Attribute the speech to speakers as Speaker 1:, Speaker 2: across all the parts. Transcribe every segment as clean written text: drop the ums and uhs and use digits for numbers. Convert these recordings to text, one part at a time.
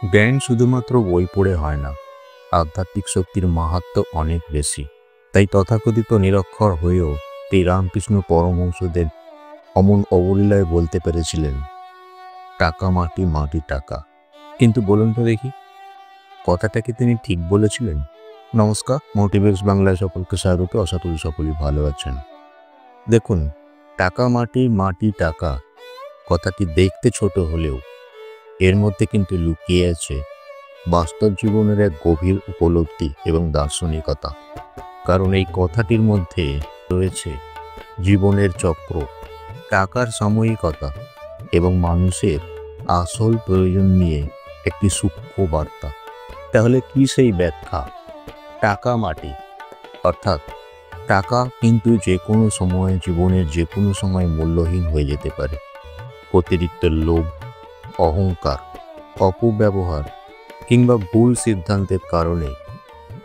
Speaker 1: জ্ঞান শুধুমাত্র বই পড়ে হয় না, আধ্যাত্মিক শক্তির মাহাত্ম্য অনেক বেশি। তাই তথাকথিত নিরক্ষর হয়েও রামকৃষ্ণ পরমহংসদেব অমন অবলীলায় বলতে পেরেছিলেন, টাকা মাটি, মাটি টাকা। কিন্তু বলুন তো দেখি, কথাটা কি তিনি ঠিক বলেছিলেন? নমস্কার, মোটিভেক্স বাংলায় সকলকে স্বাগত। আশা করি সকলেই ভালো আছেন। দেখুন, টাকা মাটি, মাটি টাকা কথাটি দেখতে ছোট হলেও এর মধ্যে কিন্তু লুকিয়ে আছে বাস্তব জীবনের এক গভীর উপলব্ধি এবং দার্শনিকতা। কারণ এই কথাটির মধ্যে রয়েছে জীবনের চক্র, টাকার সাময়িকতা এবং মানুষের আসল প্রয়োজন নিয়ে একটি সূক্ষ্ম বার্তা। তাহলে কি সেই ব্যাখ্যা? টাকা মাটি, অর্থাৎ টাকা কিন্তু যে কোনো সময়, জীবনের যে কোনো সময় মূল্যহীন হয়ে যেতে পারে। অতিরিক্ত লোভ, অহংকার, অপব্যবহার কিংবা ভুল সিদ্ধান্তের কারণে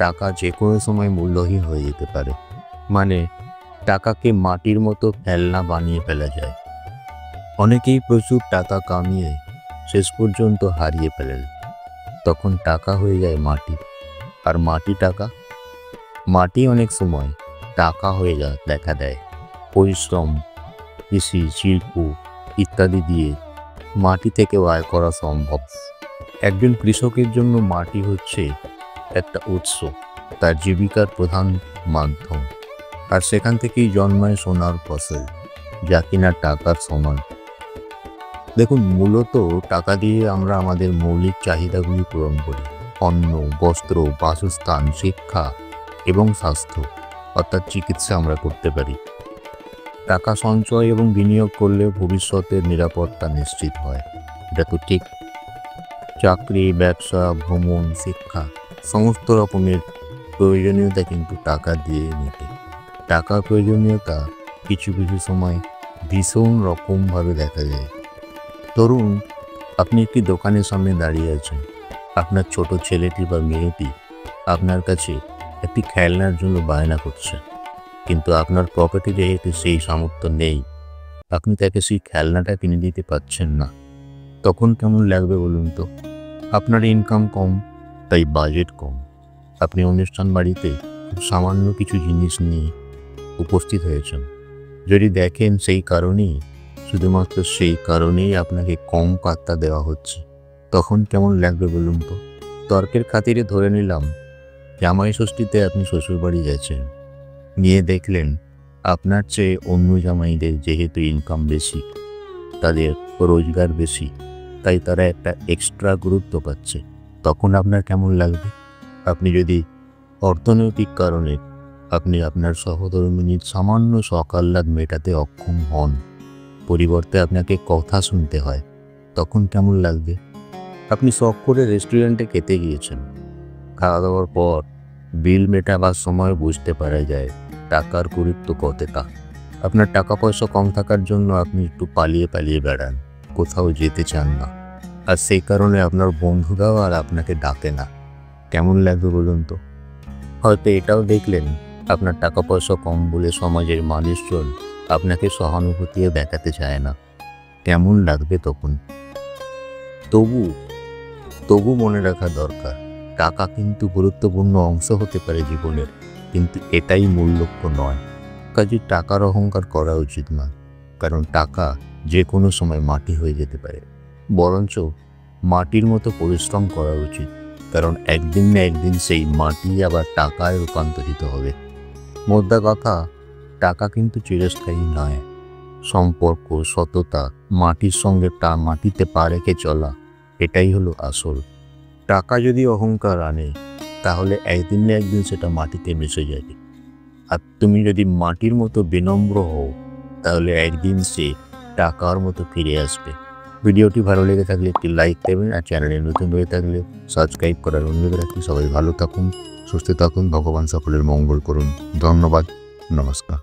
Speaker 1: টাকা যে কোনো সময় মূল্যহীন হয়ে যেতে পারে। মানে টাকাকে মাটির মতো ফেলনা বানিয়ে ফেলা যায়। অনেকেই প্রচুর টাকা কামিয়ে শেষ পর্যন্ত হারিয়ে ফেলেন। তখন টাকা হয়ে যায় মাটি। আর মাটি টাকা, মাটি অনেক সময় টাকা হয়ে দেখা দেয়। পরিশ্রম, কৃষি, শিল্প ইত্যাদি দিয়ে মাটি থেকে আয় করা সম্ভব। একজন কৃষকের জন্য মাটি হচ্ছে একটা উৎস, তার জীবিকার প্রধান মাধ্যম। আর সেখান থেকেই জন্মায় সোনার ফসল, যা কিনা টাকার সমান। দেখুন, মূলত টাকা দিয়ে আমরা আমাদের মৌলিক চাহিদাগুলি পূরণ করি। অন্ন, বস্ত্র, বাসস্থান, শিক্ষা এবং স্বাস্থ্য অর্থাৎ চিকিৎসা আমরা করতে পারি। টাকা সঞ্চয় এবং বিনিয়োগ করলে ভবিষ্যতের নিরাপত্তা নিশ্চিত হয়। এটা তো ঠিক। চাকরি, ব্যবসা, ভ্রমণ, শিক্ষা সমস্ত রকমের প্রয়োজনীয়তা কিন্তু টাকা দিয়ে মেটে। টাকার প্রয়োজনীয়তা কিছু কিছু সময় ভীষণ রকমভাবে দেখা যায়। ধরুন, আপনি একটি দোকানের সামনে দাঁড়িয়ে আছেন। আপনার ছোট ছেলেটি বা মেয়েটি আপনার কাছে একটি খেলনার জন্য বায়না করছে, কিন্তু আপনার পকেটে যেহেতু সেই সামর্থ্য নেই, আপনি তাকে সেই খেলনাটা কিনে দিতে পারছেন না। তখন কেমন লাগবে বলুন তো? আপনার ইনকাম কম, তাই বাজেট কম। আপনি অনুষ্ঠান বাড়িতে খুব সামান্য কিছু জিনিস নিয়ে উপস্থিত হয়েছেন। যদি দেখেন সেই কারণেই, শুধুমাত্র সেই কারণেই আপনাকে কম পাত্তা দেওয়া হচ্ছে, তখন কেমন লাগবে বলুন তো? তর্কের খাতিরে ধরে নিলাম, জামাই ষষ্ঠীতে আপনি শ্বশুরবাড়ি গেছেন, নিয়ে দেখলেন আপনার চেয়ে অন্য জামাইদের যেহেতু ইনকাম বেশি, তাদের রোজগার বেশি, তাই তারা একটা এক্সট্রা গুরুত্ব পাচ্ছে। তখন আপনার কেমন লাগবে? আপনি যদি অর্থনৈতিক কারণে আপনি আপনার সহধর্মিণীর সামান্য শখ আহ্লাদ মেটাতে অক্ষম হন, পরিবর্তে আপনাকে কথা শুনতে হয়, তখন কেমন লাগবে? আপনি শখ করে রেস্টুরেন্টে খেতে গিয়েছেন। খাওয়া দাওয়ার পর বিল মেটাবার সময় বুঝতে পারা যায় টাকার গুরুত্ব কতটা। আপনার টাকা পয়সা কম থাকার জন্য আপনি একটু পালিয়ে পালিয়ে বেড়ান, কোথাও যেতে চান না। আর সেই কারণে আপনার বন্ধুরাও আর আপনাকে ডাকে না। কেমন লাগবে বলুন তো? হয়তো এটাও দেখলেন, আপনার টাকা পয়সা কম বলে সমাজের মানুষজন আপনাকে সহানুভূতিও দেখাতে চায় না। কেমন লাগবে তখন? তবু মনে রাখা দরকার, টাকা কিন্তু গুরুত্বপূর্ণ অংশ হতে পারে জীবনের, কিন্তু এটাই মূল লক্ষ্য নয়। কাজে টাকার অহংকার করা উচিত নয়, কারণ টাকা যে কোনো সময় মাটি হয়ে যেতে পারে। বরঞ্চ মাটির মতো পরিশ্রম করা উচিত, কারণ একদিন না একদিন সেই মাটি আবার টাকায় রূপান্তরিত হবে। মোদ্দা কথা, টাকা কিন্তু চিরস্থায়ী নয়। সম্পর্ক, সততা, মাটির সঙ্গে মাটিতে পা রেখে চলা, এটাই হলো আসল। টাকা যদি অহংকার আনে, তাহলে একদিন না একদিন সেটা মাটিতে মিশে যাবে। আর তুমি যদি মাটির মতো বিনম্র হও, তাহলে একদিন সে টাকার মতো ফিরে আসবে। ভিডিওটি ভালো লেগে থাকলে একটি লাইক দেবেন, আর চ্যানেলে নতুন হয়ে থাকলে সাবস্ক্রাইব করার অনুরোধ রাখি। সবাই ভালো থাকুন, সুস্থ থাকুন, ভগবান সকলের মঙ্গল করুন। ধন্যবাদ, নমস্কার।